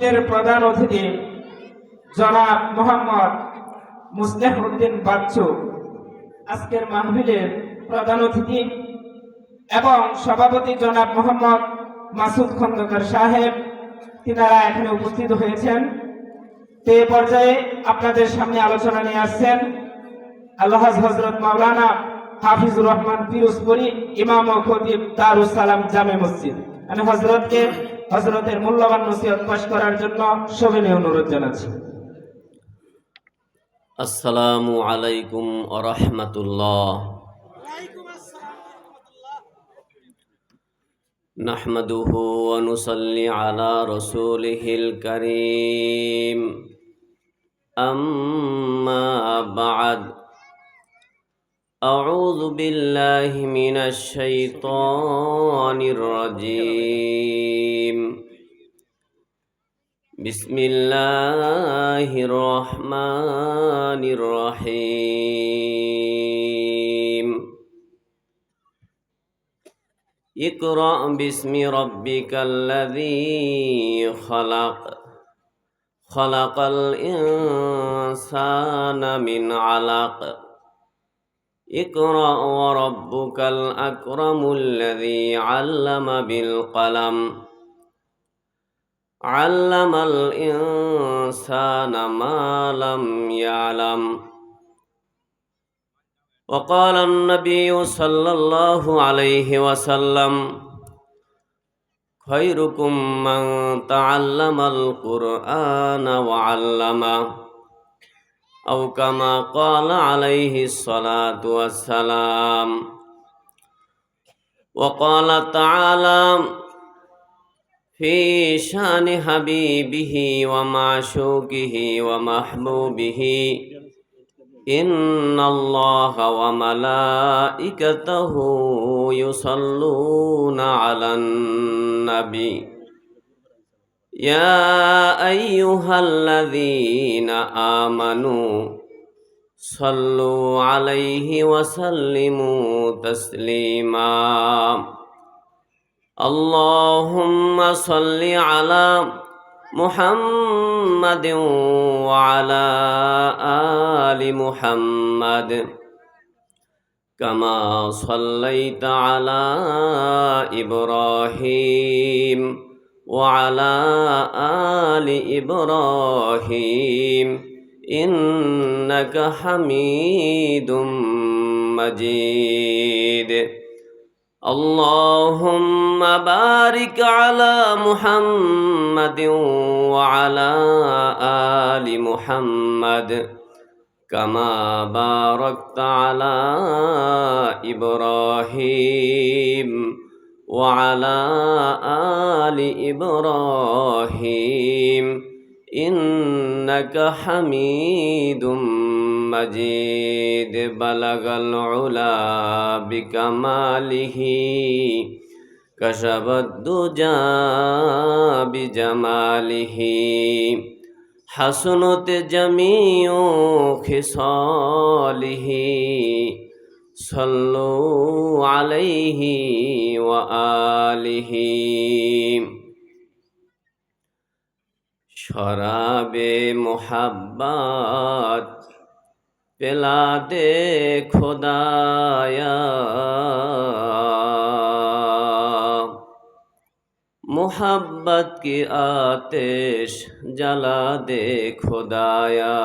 এর প্রধান অতিথি জনাব মোহাম্মদ মুসলিহ উদ্দিন বাচ্চু আজকের মাহফিলের প্রধান অতিথি এবং সভাপতি জনাব মোহাম্মদ মাসুদ খন্দকার সাহেব, তিনারা এখানে উপস্থিত হয়েছেন। এই পর্যায়ে আপনাদের সামনে আলোচনা নিয়ে আসছেন আলহাজ হযরত মাওলানা হাফিজুর রহমান পিরোজপুরি, ইমাম ও খতিব দারুস সালাম জামে মসজিদ। আমি হযরতের মূল্যবান নসিহত পেশ করার জন্য সবিনয় অনুরোধ জানাচ্ছি। আসসালামু আলাইকুম ওয়া রাহমাতুল্লাহ। নাহমাদুহু ওয়া নুসাল্লি আলা রাসূলিহিল কারীম। আম্মা বা'দ। আউযু বিল্লাহি মিনাশ শাইতানির রাজীম। বিসমিল্লাহির রহমানির রহিম। ইকরা বিসমি রাব্বিকাল্লাযী খালাক। খালাকাল ইনসানা মিন আলাক। ইকরা ওয়া রাব্বুকাল আকরামুল্লাযী আল্লামা বিল কলম। আল্লামাল ইনসানা মা লাম ইয়ালাম। وقال النبي صلى الله عليه وسلم خيركم من تعلم القرآن وعلمه أو كما قال عليه الصلاة والسلام. وقال تعالى في شان حبيبه ومعشوقه ومحبوبه إن الله وملائكته يصلون على النبي يا أيها الذين آمنوا صلوا عليه وسلموا تسليما. اللهم صل على محمد وعلى آل محمد كما صليت على إبراهيم وعلى آل إبراهيم إنك حميد مجيد. اللهم بارك على محمد وعلى آل محمد كما باركت على إبراهيم وعلى آل إبراهيم إنك حميد مجيد. بلغ العلا بكماله كشف الدجى بجماله حسنت جميع خصاله صلوا عليه وآله. शराबे मोहब्बत पिला दे खुदाया, मोहब्बत की आतिश जला दे खुदाया.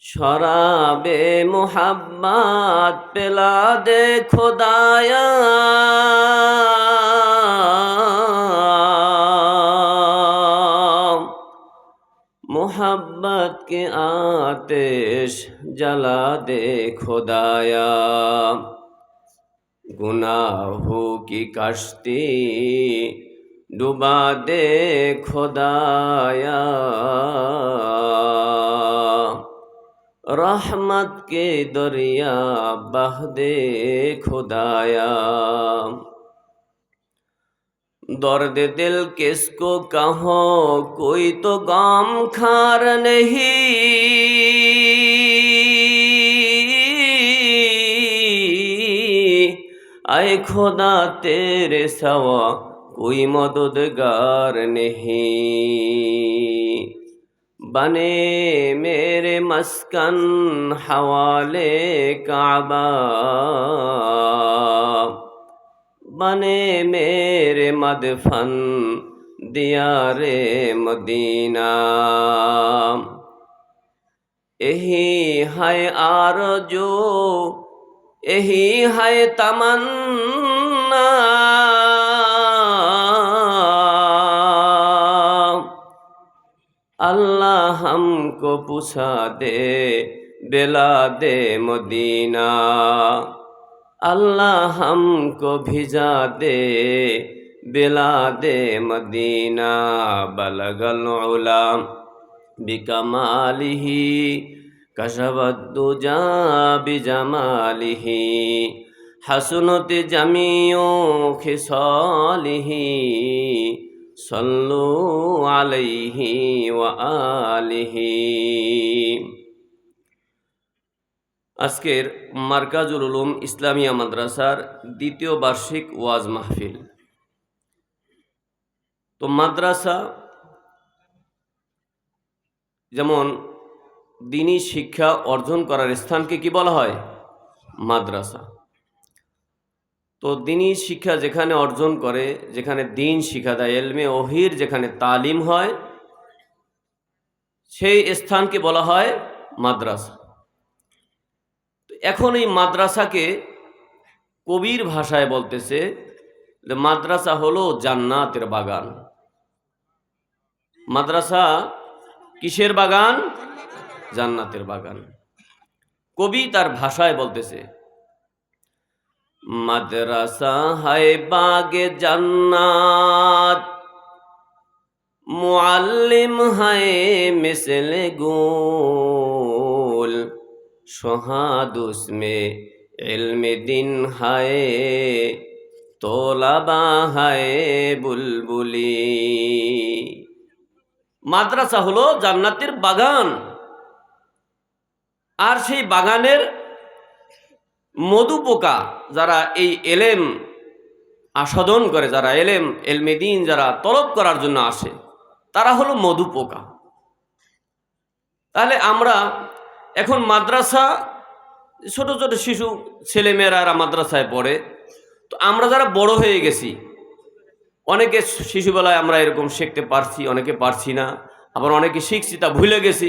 शराबे मोहब्बत पिला दे खुदाया, मोहब्बत के आतिश जला दे खुदाया. गुनाहों की कश्ती डुबा दे खुदाया, रहमत के दरिया बह दे खुदाया. दर्द दिल किसको कहो कोई तो गम खार नहीं, आए खुदा तेरे सवा कोई मददगार नहीं। बने मेरे मस्कन हवाले काबा, बने मेरे मदफन दियारे मदीना। यही है आरज़ू, यही है तमन्ना, अल्लाह हमको पूछा दे बेला दे मदीना। अल्लाह हमको भिजा दे बेला दे मदीना। बलगल उला बिकमालिही कशबद्दुजा बिजमालिही, हसनत जमीओ खिसालिही, सल्लु अलैहि व आलिहि। আজকের মার্কাজুল উলুম ইসলামিয়া মাদ্রাসার দ্বিতীয় বার্ষিক ওয়াজ মাহফিল। তো মাদ্রাসা যেমন দ্বীনি শিক্ষা অর্জন করার স্থানকে কি বলা হয়? মাদ্রাসা। তো দ্বীনি শিক্ষা যেখানে অর্জন করে, যেখানে দ্বীন শিক্ষা দেয়, ইলমে ওহির যেখানে তালিম হয়, সেই স্থানকে বলা হয় মাদ্রাসা। এখন এই মাদ্রাসাকে কবির ভাষায় বলতেছে যে মাদ্রাসা হলো জান্নাতের বাগান। মাদ্রাসা কিসের বাগান? জান্নাতের বাগান। কবি তার ভাষায় বলতেছে মাদ্রাসা হায় বাগে জান্নাত, মুআল্লিম হায় মিসলে গুল, शहाद उसमें इल्म दिन है तोलाबा है बुलबुली। মাদ্রাসা হলো জান্নাতের বাগান, আর সেই বাগানের মধু পোকা যারা এই এলেম আস্বাদন করে, যারা এলমে দিন যারা তলব করার জন্য আসে, তারা হলো মধু পোকা। তাহলে আমরা এখন মাদ্রাসা, ছোট ছোট শিশু ছেলেমেয়েরা মাদ্রাসায় পড়ে, তো আমরা যারা বড় হয়ে গেছি, অনেকে শিশুবেলায় আমরা এরকম শিখতে পারছি, অনেকে পারছি না, আবার অনেকে শিখছি তা ভুলে গেছি।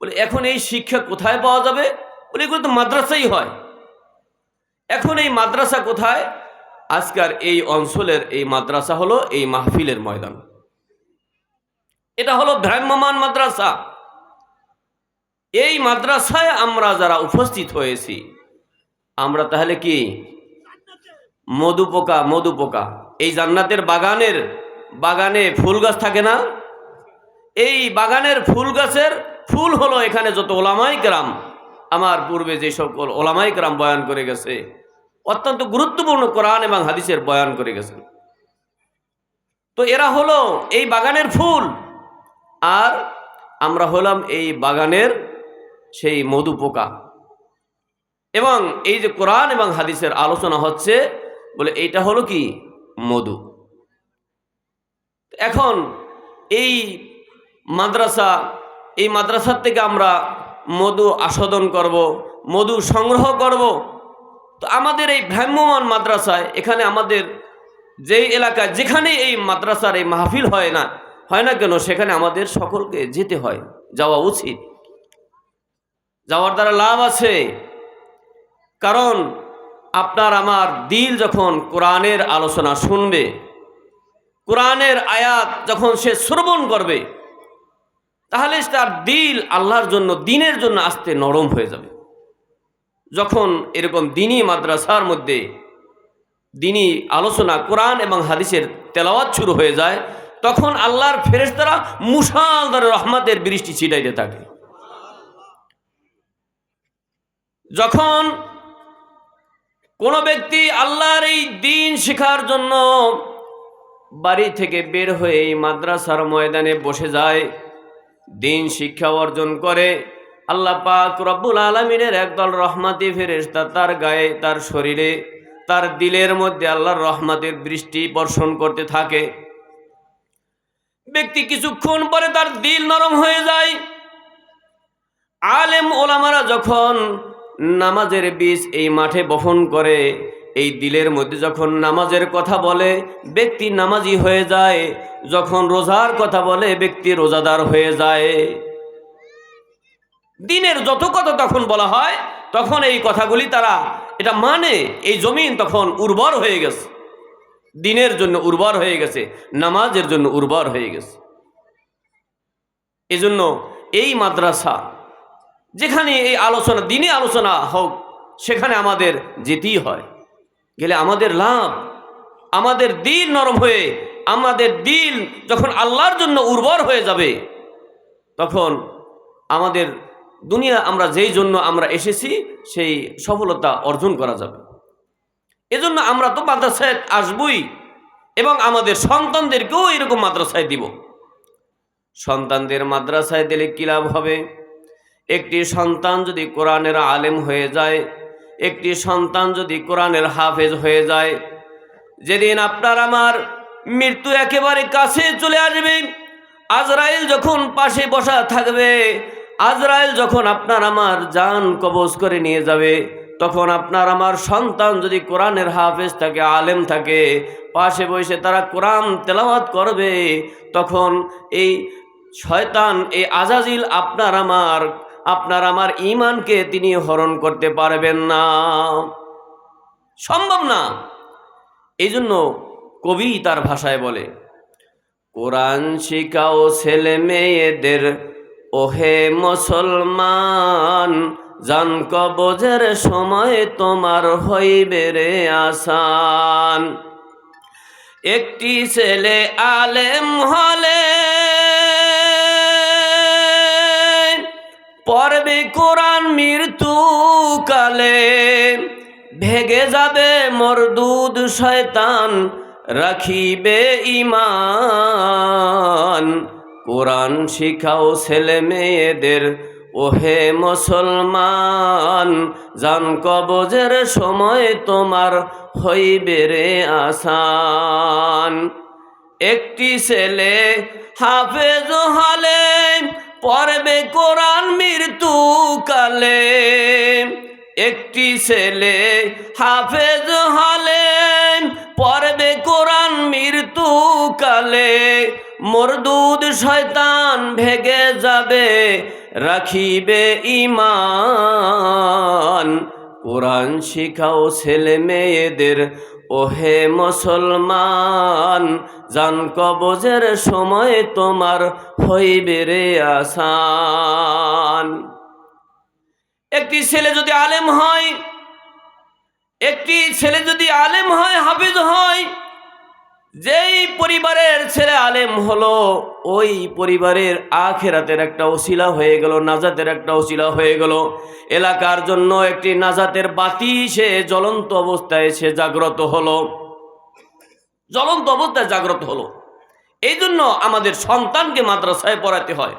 বলে এখন এই শিক্ষা কোথায় পাওয়া যাবে? বলে এগুলো তো মাদ্রাসাই হয়। এখন এই মাদ্রাসা কোথায়? আজকের এই অঞ্চলের এই মাদ্রাসা হলো এই মাহফিলের ময়দান। এটা হলো ভ্রাম্যমান মাদ্রাসা। এই মাদ্রাসায় আমরা যারা উপস্থিত হয়েছি, আমরা তাহলে কি মধু পোকা। এই জান্নাতের বাগানে ফুল গাছ থাকে না? এই বাগানের ফুল গাছের ফুল হলো এখানে যত ওলামায়ে কেরাম, আমার পূর্বে যে সকল ওলামায়ে কেরাম বয়ান করে গেছে, অত্যন্ত গুরুত্বপূর্ণ কোরআন এবং হাদিসের বয়ান করে গেছেন। তো এরা হলো এই বাগানের ফুল, আর আমরা হলাম এই বাগানের সেই মধু পোকা। এবং এই যে কোরআন এবং হাদিসের আলোচনা হচ্ছে, বলে এইটা হলো কি মধু। এখন এই মাদ্রাসার থেকে আমরা মধু আস্বাদন করব, মধু সংগ্রহ করব। তো আমাদের এই ভ্রাম্যমান মাদ্রাসায়, এখানে আমাদের যেই এলাকায় যেখানে এই মাদ্রাসার এই মাহফিল হয় না কেন, সেখানে আমাদের সকলকে যেতে হয়, যাওয়া উচিত। যাওয়ার দ্বারা লাভ আছে, কারণ আপনার আমার দিল যখন কোরআনের আলোচনা শুনবে, কোরআনের আয়াত যখন সে শ্রবণ করবে, তাহলে তার দিল আল্লাহর জন্য, দ্বীনের জন্য আস্তে নরম হয়ে যাবে। যখন এরকম দ্বীনি মাদ্রাসার মধ্যে দ্বীনি আলোচনা, কোরআন এবং হাদিসের তেলাওয়াত শুরু হয়ে যায়, তখন আল্লাহর ফেরেশতারা মুষালধারে রহমতের বৃষ্টি ছিটাইতে থাকে। যখন কোনো ব্যক্তি আল্লাহর এই দ্বীন শেখার জন্য বাড়ি থেকে বের হয়ে এই মাদ্রাসার ময়দানে বসে যায়, দ্বীন শিক্ষা অর্জন করে, আল্লাহ পাক রব্বুল আলামিনের একদল রহমতি ফেরেশতা তার গায়ে, তার শরীরে, তার দিলের মধ্যে আল্লাহর রহমতের বৃষ্টি বর্ষণ করতে থাকে। ব্যক্তি কিছুক্ষণ পরে তার দিল নরম হয়ে যায়। আলেম ওলামারা যখন নামাজের বীজ এই মাঠে বপন করে, এই দিলের মধ্যে যখন নামাজের কথা বলে ব্যক্তি নামাজি হয়ে যায়, যখন রোজার কথা বলে ব্যক্তি রোজাদার হয়ে যায়। দিনের যত কথা তখন বলা হয় তখন এই কথাগুলি তারা এটা মানে, এই জমিন তখন উর্বর হয়ে গেছে, দিনের জন্য উর্বর হয়ে গেছে, নামাজের জন্য উর্বর হয়ে গেছে। এজন্য এই মাদ্রাসা যেখানে এই আলোচনা, দিনে আলোচনা হোক, সেখানে আমাদের যেতেই হয়। গেলে আমাদের লাভ, আমাদের দিল নরম হয়ে, আমাদের দিল যখন আল্লাহর জন্য উর্বর হয়ে যাবে, তখন আমাদের দুনিয়া আমরা যেই জন্য আমরা এসেছি সেই সফলতা অর্জন করা যাবে। এজন্য আমরা তো মাদ্রাসায় আসবই এবং আমাদের সন্তানদেরকেও এরকম মাদ্রাসায় দিব। সন্তানদের মাদ্রাসায় দিলে কী লাভ হবে? একটি সন্তান যদি কোরআনের আলেম হয়ে যায়, একটি সন্তান যদি কোরআনের হাফেজ হয়ে যায়, যেদিন আপনার আমার মৃত্যু একেবারে কাছে চলে আসবে, আজরাইল যখন পাশে বসা থাকবে, আজরাইল যখন আপনার আমার জান কবজ করে নিয়ে যাবে, তখন আপনার আমার সন্তান যদি কোরআনের হাফেজ থাকে, আলেম থাকে, পাশে বসে তারা কোরআন তেলাওয়াত করবে, তখন এই শয়তান, এই আজাজিল আপনার আমার ঈমানকে তিনি হরণ করতে পারবেন না, সম্ভব না। এই জন্য কবি তার ভাষায় বলে, কোরআন শিখাও ছেলে মেয়েদের ওহে মুসলমান, জান কবজের সময় তোমার হইবে রে আসান। একটি ছেলে আলেম হলে পড়বে কোরআন মৃত্যুকালে, ভেগে যাবে মরদুদ শয়তান, রাখিবে ঈমান। কোরআন শিখাও ছেলে মেয়েদের ওহে মুসলমান, জান কবজের সময় তোমার হইবে রে আসান। একটি ছেলে হাফেজ হলে পড়বে কোরআন মৃত্যুকালে, একটি ছেলে হাফেজ হলে পড়বে কোরআন মৃত্যুকালে, মরদুদ শয়তান ভেগে যাবে, রাখিবে ঈমান। কোরআন শিখাও ছেলে মেয়েদের ওহে মুসলমান, জান কবজের সময় তোমার হইবে রে আসান। একটি ছেলে যদি আলেম হয়, একটি ছেলে যদি আলেম হয়, হাফিজ হয়, যেই পরিবারের ছেলে আলেম হলো, ওই পরিবারের আখিরাতের একটা ওসিলা হয়ে গেল, নাজাতের একটা ওসিলা হয়ে গেল। এলাকার জন্য একটি নাজাতের বাতি সে জ্বলন্ত অবস্থায় সে জাগ্রত হলো, জ্বলন্ত অবস্থায় জাগ্রত হলো। এই জন্য আমাদের সন্তানকে মাদ্রাসায় পড়াতে হয়,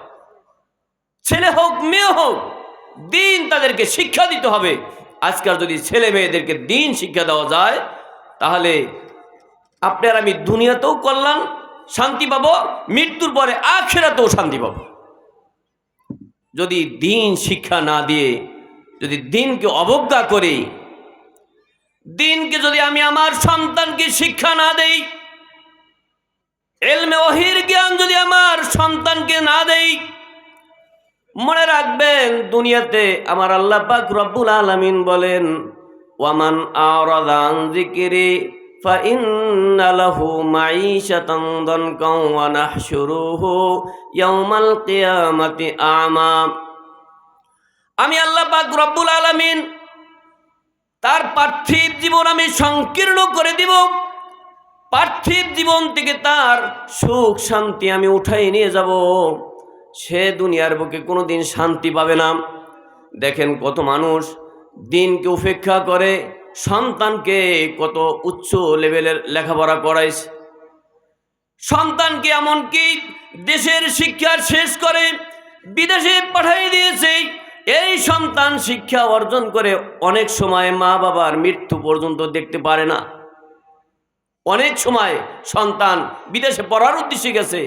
ছেলে হোক মেয়ে হোক, দিন তাদেরকে শিক্ষা দিতে হবে। আজকাল যদি ছেলে মেয়েদেরকে দিন শিক্ষা দেওয়া যায়, তাহলে আপনার আমি দুনিয়াতেও কল্যাণ শান্তি পাবো, মৃত্যুর পরে আখিরাতেও শান্তি পাবো। যদি দিন শিক্ষা না দিয়ে, যদি দিনকে অবজ্ঞা করি, দিনকে যদি আমি আমার সন্তানকে শিক্ষা না দেই, ইলমে ওহীর জ্ঞান যদি আমার সন্তানকে না দেই, মনে রাখবেন দুনিয়াতে আমার আল্লাহ পাক রব্বুল আলামিন বলেন, ওয়ামান আরাদা আন যিকরি ফাইন্না লাহু মাঈশাতান দানকাও ওয়া নাহশুরুহু ইয়াওমাল কিয়ামাতি আ'মা। আমি আল্লাহ পাক রব্বুল আলামিন তার পার্থিব জীবন আমি সংকীর্ণ করে দিব, পার্থিব জীবন থেকে তার সুখ শান্তি আমি উঠাই নিয়ে যাব, সে দুনিয়ার বুকে কোনোদিন শান্তি পাবে না। দেখেন কত মানুষ দিনকে উপেক্ষা করে সন্তানকে কত উচ্চ লেভেলের লেখাপড়া করাইছে, সন্তানকে এমনকি দেশের শিক্ষা শেষ করে বিদেশে পাঠিয়ে দিয়েছে, এই সন্তান শিক্ষা অর্জন করে অনেক সময় মা বাবার মৃত্যু পর্যন্ত দেখতে পারে না। অনেক সময় সন্তান বিদেশে পড়ার উদ্দেশ্যে গেছে,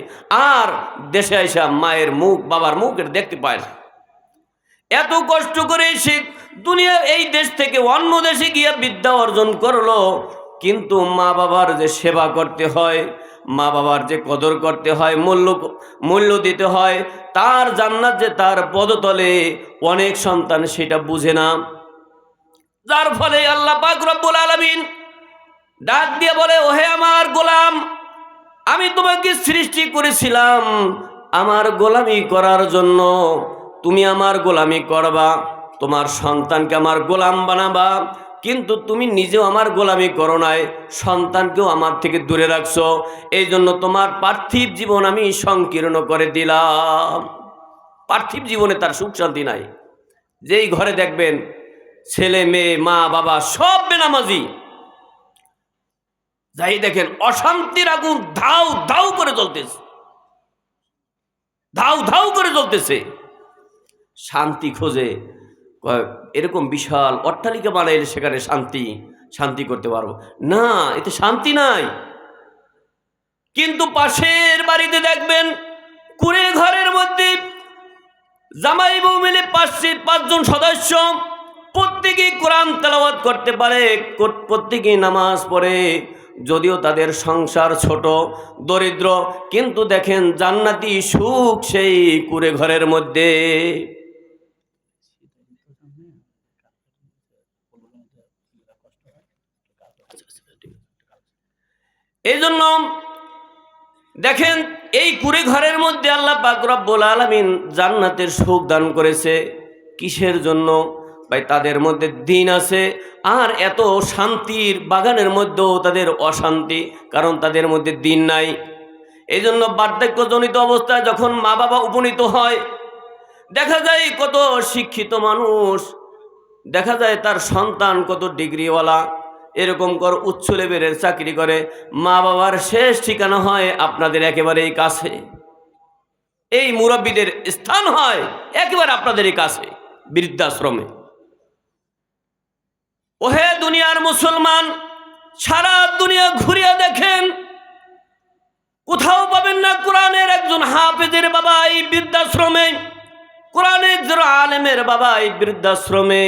আর দেশে এসে মায়ের মুখ বাবার মুখ এটা দেখতে পায় না। এত কষ্ট করে সে দুনিয়ার এই দেশ থেকে অন্য দেশে গিয়ে বিদ্যা অর্জন করলো, কিন্তু মা বাবার যে সেবা করতে হয়, মা বাবার যে কদর করতে হয়, মূল্য দিতে হয়, তার জান্নাত যে তার পদতলে, অনেক সন্তান সেটা বুঝে না। যার ফলে আল্লাহ পাক রব্বুল আলামিন ডাক দিয়ে বলে, ওহে আমার গোলাম, আমি তোমাকে সৃষ্টি করেছিলাম আমার গোলামি করার জন্য। তুমি আমার গোলামি করবা, তোমার সন্তানকে আমার গোলাম বানাবা, কিন্তু তুমি নিজেও আমার গোলামি করো নাই, সন্তানকেও আমার থেকে দূরে রাখছো। এই জন্য তোমার পার্থিব জীবন আমি সংকীর্ণ করে দিলাম। পার্থিব জীবনে তার সুখ শান্তি নাই। যেই ঘরে দেখবেন ছেলে মেয়ে মা বাবা সব বেনামাজি, যাই দেখেন অশান্তির আগুন ধাউ ধাউ করে জ্বলতেছে, ধাউ ধাউ করে জ্বলতেছে। শান্তি খোঁজে, এরকম বিশাল অট্টালিকা বানাইলে সেখানে শান্তি করতে পারবো না, এতে শান্তি নাই। কিন্তু পাশের বাড়িতে দেখবেন কুড়ে ঘরের মধ্যে জামাই বউ মিলে 5জন সদস্য, প্রত্যেকেই কোরআন তেলাওয়াত করতে পারে, প্রত্যেকেই নামাজ পড়ে, যদিও তাদের সংসার ছোট দরিদ্র, কিন্তু দেখেন জান্নাতি সুখ সেই কুড়ে ঘরের মধ্যে। এই জন্য দেখেন এই কুড়ে ঘরের মধ্যে আল্লাহ পাক রব্বুল আলামিন জান্নাতের সুখ দান করেছে। কিসের জন্য ভাই? তাদের মধ্যে দিন আছে। আর এত শান্তির বাগানের মধ্যেও তাদের অশান্তি, কারণ তাদের মধ্যে দিন নাই। এই জন্য বার্ধক্যজনিত অবস্থায় যখন মা বাবা উপনীত হয়, দেখা যায় কত শিক্ষিত মানুষ, দেখা যায় তার সন্তান কত ডিগ্রিওয়ালা, এরকম কর উচ্চ লেভেলের চাকরি করে, মা বাবার শেষ ঠিকানা হয় আপনাদের একেবারেই কাছে। এই মুরব্বীদের স্থান হয় একেবারে আপনাদেরই কাছে, বৃদ্ধাশ্রমে। ওহে দুনিয়ার মুসলমান, সারা দুনিয়া ঘুরিয়ে দেখেন, কোথাও পাবেন না কোরআনের একজন হাফেজের বাবা এই বৃদ্ধাশ্রমে, কোরআনের একজন আলেমের বাবা এই বৃদ্ধাশ্রমে।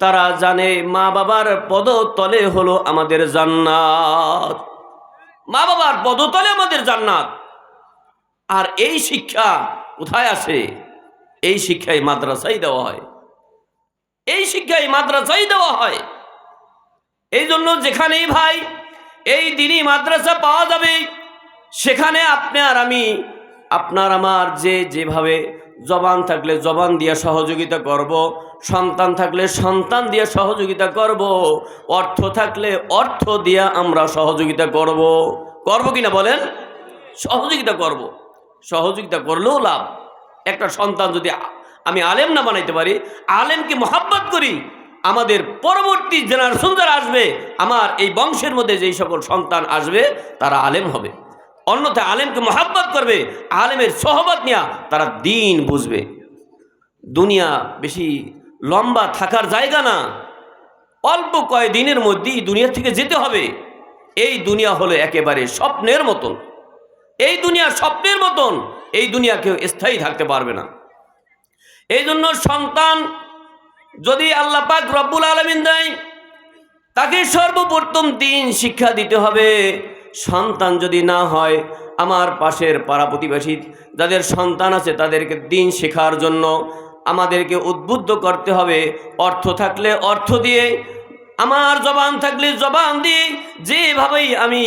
তারা জানে মা বাবার পদতলে হলো আমাদের জান্নাত, মা বাবার পদতলে আমাদের জান্নাত। আর এই শিক্ষা কোথায় আছে? এই শিক্ষাই মাদ্রাসায় দেওয়া হয়, এই শিক্ষাই মাদ্রাসায় দেওয়া হয়। এই জন্য যেখানেই ভাই এই দিনই মাদ্রাসা পাওয়া যাবে, সেখানে আপনি আর আমি, আপনার আমার যেভাবে জবান থাকলে জবান দিয়ে সহযোগিতা করব, সন্তান থাকলে সন্তান দিয়ে সহযোগিতা করব, অর্থ থাকলে অর্থ দিয়ে আমরা সহযোগিতা করব কিনা বলেন? সহযোগিতা করব, সহযোগিতা করলেও লাভ। একটা সন্তান যদি আমি আলেম না বানাইতে পারি, আলেমকে মহাব্বত করি, আমাদের পরবর্তী জেনারেশন যারা আসবে, আমার এই বংশের মধ্যে যেই সকল সন্তান আসবে তারা আলেম হবে। অন্যথায় আলেমকে মহাব্বত করবে, আলেমের সহবত নিয়ে তারা দিন বুঝবে। দুনিয়া বেশি লম্বা থাকার জায়গা না, অল্প কয়েকদিনের মধ্যেই দুনিয়া থেকে যেতে হবে। এই দুনিয়া হলো একেবারে স্বপ্নের মতন, এই দুনিয়া স্বপ্নের মতন, এই দুনিয়া কেউ স্থায়ী থাকতে পারবে না। এই জন্য সন্তান যদি আল্লাহ পাক রব্বুল আলামিন দেয়, তাকে সর্বপ্রথম দিন শিক্ষা দিতে হবে। সন্তান যদি না হয়, আমার পাশের পাড়া প্রতিবেশী যাদের সন্তান আছে তাদেরকে দিন শেখার জন্য আমাদেরকে উদ্বুদ্ধ করতে হবে। অর্থ থাকলে অর্থ দিয়ে, আমার জবান থাকলে জবান দিয়ে, যেভাবেই আমি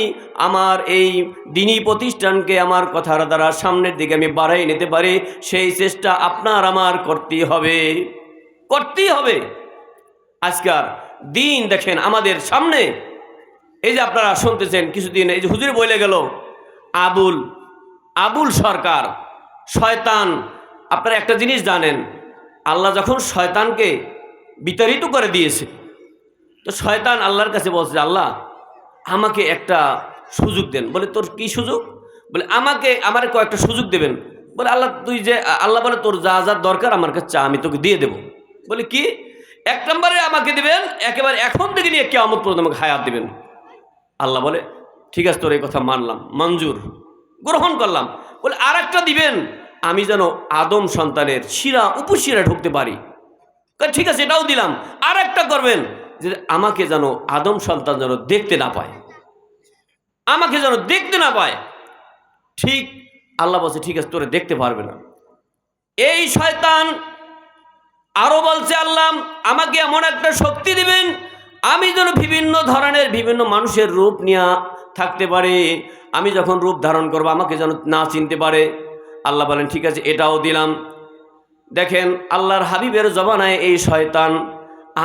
আমার এই দিনী প্রতিষ্ঠানকে আমার কথার দ্বারা সামনের দিকে আমি বাড়াই নিতে পারি, সেই চেষ্টা আপনার আমার করতেই হবে, করতেই হবে। আজকাল দিন দেখেন আমাদের সামনে, এই যে আপনারা শুনতেছেন কিছুদিন, এই যে হুজুর বলে গেল আবুল সরকার শয়তান। আপনারা একটা জিনিস জানেন, আল্লাহ যখন শয়তানকে বিতাড়িত করে দিয়েছে, তো শয়তান আল্লাহর কাছে বলছে, আল্লাহ আমাকে একটা সুযোগ দেন। বলে তোর কি সুযোগ? বলে আমার কয়েকটা সুযোগ দেবেন, বলে আল্লাহ তুই যে আল্লাহ বলে তোর যা যা দরকার আমার কাছে চা, আমি তোকে দিয়ে দেবো। বলে কি? 1 নম্বরে আমাকে দিবেন, একেবারে এখন থেকে নিয়ে কিয়ামত পর্যন্ত আমাকে হায়াত দিবেন। আল্লাহ বলে ঠিক আছে, তোর এই কথা মানলাম, মঞ্জুর, গ্রহণ করলাম। বলে আর একটা দিবেন, আমি যেন আদম সন্তানের শিরা উপশিরা ঢুকতে পারি। ঠিক আছে, এটাও দিলাম। আর একটা করবেন যে আমাকে যেন আদম সন্তান যেন দেখতে না পায়, আমাকে যেন দেখতে না পায়। ঠিক আল্লাহ বলছে ঠিক আছে, তোরে দেখতে পারবে না। এই শয়তান আরো বলছে আল্লাহ আমাকে এমন একটা শক্তি দিবেন, আমি যেন বিভিন্ন ধরনের বিভিন্ন মানুষের রূপ নিয়ে থাকতে পারি। আমি যখন রূপ ধারণ করবো আমাকে যেন না চিনতে পারে। আল্লাহ বলেন ঠিক আছে, এটাও দিলাম। দেখেন আল্লাহর হাবিবের জবানায় এই শয়তান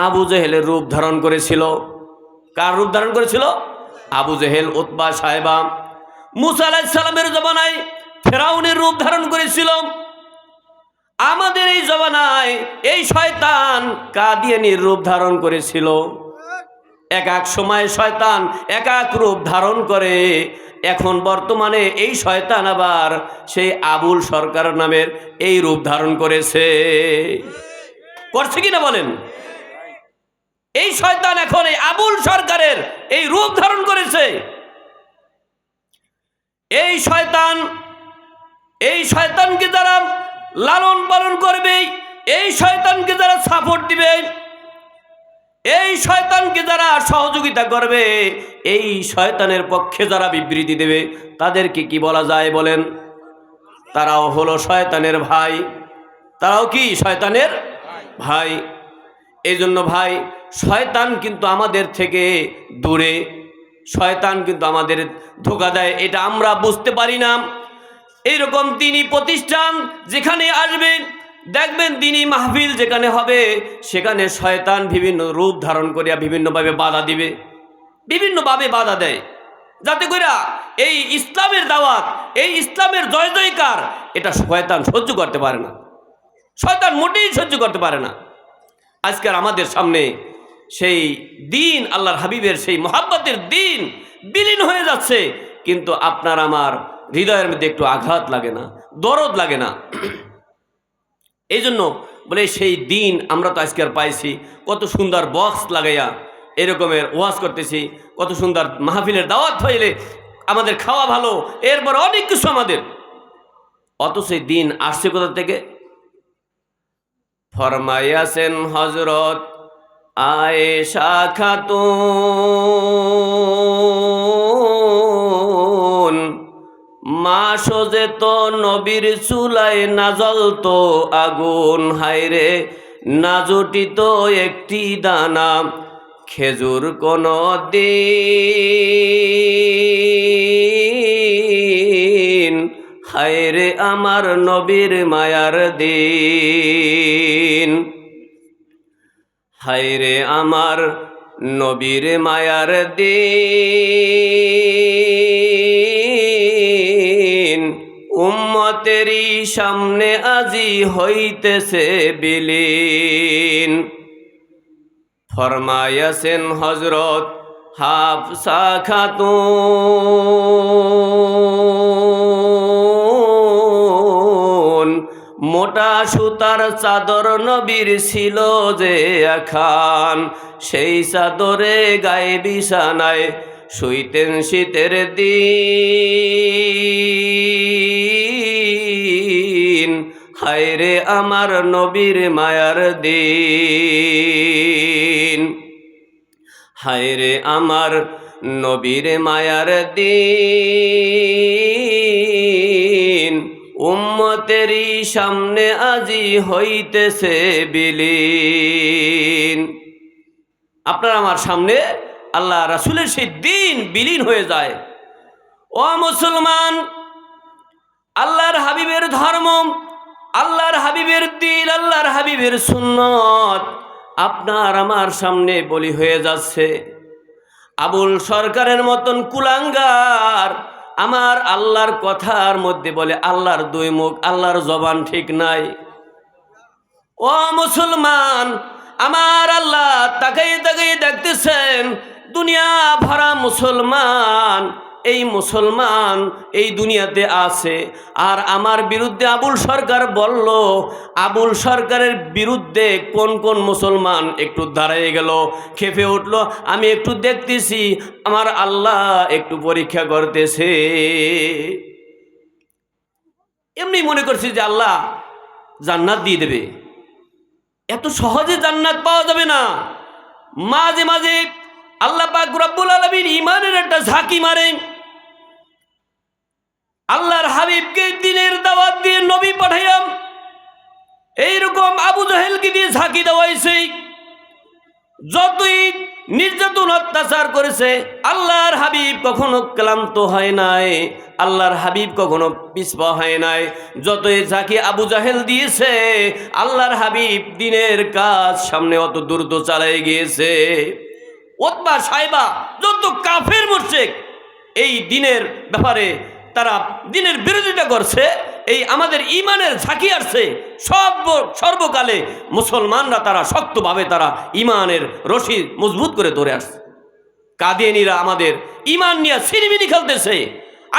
আবু জেহেলের রূপ ধারণ করেছিল। কার রূপ ধারণ করেছিল? আবু জেহেল, উতবা, সাহেবা। মুসা আলাইহিস সালামের জবানায় ফেরাউনের রূপ ধারণ করেছিল। আমাদের এই জবানায় এই শয়তান কাদিয়ানীর রূপ ধারণ করেছিল। এক এক সময় শয়তান এক এক রূপ ধারণ করে। এখন বর্তমানে এই শয়তান আবার সেই আবুল সরকার নামের এই রূপ ধারণ করেছে। করছে কিনা বলেন? এই শয়তান এখন এই আবুল সরকারের এই রূপ ধারণ করেছে। এই শয়তানকে যারা লালন পালন করবে, এই শয়তানকে যারা সাপোর্ট দিবে, এই শয়তানকে যারা সহযোগিতা করবে, এই শয়তানের পক্ষে যারা বিবৃতি দেবে, তাদেরকে কি বলা যায় বলেন? তারাও হলো শয়তানের ভাই। তারাও কি? শয়তানের ভাই। এই জন্য ভাই, শয়তান কিন্তু আমাদের থেকে দূরে, শয়তান কিন্তু আমাদের ধোঁকা দেয়, এটা আমরা বুঝতে পারি না। এইরকম দিনী প্রতিষ্ঠান যেখানে আসবে, দেখবেন দিনী মাহফিল যেখানে হবে, সেখানে শয়তান বিভিন্ন রূপ ধারণ করিয়া বিভিন্নভাবে বাধা দিবে, বিভিন্নভাবে বাধা দেয়, যাতে করে এই ইসলামের দাওয়াত, এই ইসলামের জয় জয়কার, এটা শয়তান সহ্য করতে পারে না। শয়তান মোটেই সহ্য করতে পারে না। আজকাল আমাদের সামনে সেই দিন, আল্লাহর হাবিবের সেই মহাব্বতের দিন বিলীন হয়ে যাচ্ছে, কিন্তু আপনার আমার হৃদয়ের মধ্যে একটু আঘাত লাগে না, দরদ লাগে না। এই জন্য বলে সেই দিন আমরা তো আজকে আর পাইছি, কত সুন্দর বক্স লাগাইয়া এরকমের ওয়াজ করতেছি, কত সুন্দর মাহফিলের দাওয়াত হইলে আমাদের খাওয়া ভালো, এরপর অনেক কিছু আমাদের। অত সেই দিন আসছে কোথা থেকে? ফরমাইয়াছেন হযরত আয়েশা খাতুন, মা সোজে তো নবীর চুলায় না জ্বলতো আগুন, হায়রে না জুটিত একটি দানা খেজুর কোনো দিন, হায়রে আমার নবীর মায়ার দিন, হায়রে আমার নবীর মায়ার দিন, উম্মতেরই সামনে আজি হইতেছে বিলীন। ফরমায়াছেন হযরত হাফসা খাতুন, মোটা সুতার চাদর নবীর ছিল যে আখান, সেই চাদরে গায়ে বিছানায় শুইতেন শীতের দিন, হায়রে আমার নবীর মায়ার দিন, হায়রে আমার নবীর মায়ার দিন, উম্মতেরই সামনে আজি হইতেছে বিলীন। আপনার আমার সামনে আল্লাহ রাসূলের সেই দিন বিলীন হয়ে যায়। ও মুসলমান, আল্লাহর হাবিবের ধর্ম, আল্লাহর হাবিবের দিন, আল্লাহর হাবিবের সুন্নত আপনার আমার সামনে বলি হয়ে যাচ্ছে। আবুল সরকারের মতন কুলাঙ্গার আমার আল্লাহর কথার মধ্যে বলে আল্লাহর দুই মুখ, আল্লাহর জবান ঠিক নাই। ও মুসলমান, আমার আল্লাহ তাকাই তাকাই দেখতেছেন দুনিয়া ভরা মুসলমান, এই মুসলমান এই দুনিয়াতে আছে। আর আমার বিরুদ্ধে আবুল সরকার বলল, আবুল সরকারের বিরুদ্ধে কোন কোন মুসলমান একটু দাঁড়িয়ে গেল, খেপে উঠল। আমি একটু দেখতেছি আমার আল্লাহ একটু পরীক্ষা করতেছে। এমনি মনে করছি যে আল্লাহ জান্নাত দিয়ে দেবে, এত সহজে জান্নাত পাওয়া যাবে না। মাঝে মাঝে আল্লাহ পাক রব্বুল আলামিন ঈমানের একটা ঝাঁকি মারে। আল্লাহর হাবিবকে দ্বীনের দাওয়াত দিয়ে নবী পাঠাইলাম, এইরকম আবু জাহেলকে দিয়ে ঝাঁকি দেওয়াইছে। যতই নির্যাতন অত্যাচার করেছে, আল্লাহর হাবিব কখনো ক্লান্ত হয় নাই, আল্লাহর হাবিব কখনো পিছপা হয় নাই। যতই ঝাঁকি আবু জাহেল দিয়েছে, আল্লাহর হাবিব দ্বীনের কাজ সামনে অত দ্রুত চালিয়ে গিয়েছে। উতবা সাইবা যত কাফের মুশরিক এই দ্বীনের ব্যাপারে তারা দ্বীনের বিরোধিতা করছে, এই আমাদের ঈমানের ঝাঁকি আসছে। সর্বকালে মুসলমানরা তারা শক্তভাবে তারা ঈমানের রশি মজবুত করে ধরে আসছে। কাদিয়ানীরা আমাদের ঈমান নিয়ে ছিনিমিনি খেলতেছে।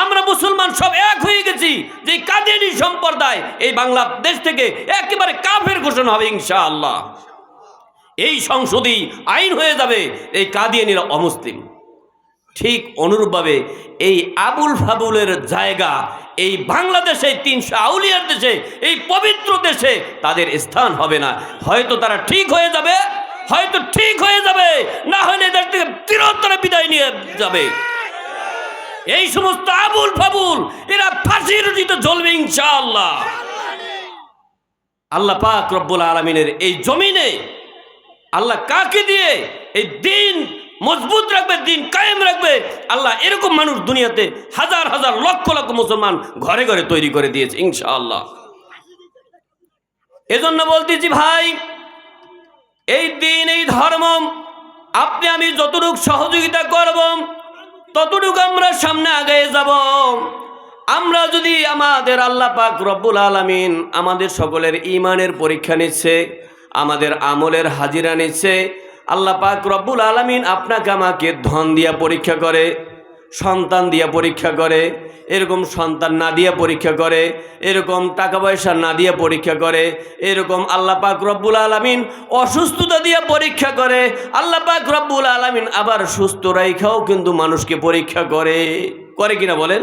আমরা মুসলমান সব এক হয়ে গেছি যে কাদিয়ানী সম্প্রদায় এই বাংলাদেশ থেকে একেবারে কাফের ঘোষণা হবে ইনশাআল্লাহ। এই সংসদেই আইন হয়ে যাবে এই কাদিয়ানীরা অমুসলিম। ঠিক অনুরূপভাবে এই আবুল ফাবুলের জায়গা এই বাংলাদেশে 300 আউলিয়ার দেশে, এই পবিত্র দেশে তাদের স্থান হবে না। হয়তো তারা ঠিক হয়ে যাবে, হয়তো ঠিক হয়ে যাবে, না হলে এদের থেকে চিরতরে বিদায় নিয়ে যাবে। এই সমস্ত আবুল ফাবুল এরা ফাঁসির রুটিতে জ্বলবে ইনশাআল্লাহ। আল্লাহ পাক রব্বুল আলামিনের এই জমিনে আল্লাহ কাকে দিয়ে এই দিন মজবুত রাখবে, দিন কায়েম রাখবে, আল্লাহ এরকম মানুষ দুনিয়াতে হাজার হাজার লক্ষ লক্ষ মুসলমান ঘরে ঘরে তৈরি করে দিয়েছে ইনশাআল্লাহ। এজন্য বলতেছি ভাই, এই দিন এই ধর্ম আপনি আমি যতটুকু সহযোগিতা করব ততটুকু আমরা সামনে আগায়ে যাব। আমরা যদি আমাদের আল্লাহ পাক রব্বুল আলামিন আমাদের সকলের ঈমানের পরীক্ষা নিচ্ছে, আমাদের আমলের হাজিরা নিচ্ছে। আল্লাহ পাক রব্বুল আলামিন আপনাকে আমাকে ধন দিয়া পরীক্ষা করে, সন্তান দিয়া পরীক্ষা করে, এরকম সন্তান না দিয়া পরীক্ষা করে, এরকম টাকা পয়সা না দিয়া পরীক্ষা করে, এরকম আল্লাহ পাক রব্বুল আলামিন অসুস্থতা দিয়া পরীক্ষা করে। আল্লাহ পাক রব্বুল আলামিন আবার সুস্থ রাইখাও কিন্তু মানুষকে পরীক্ষা করে, করে কিনা বলেন?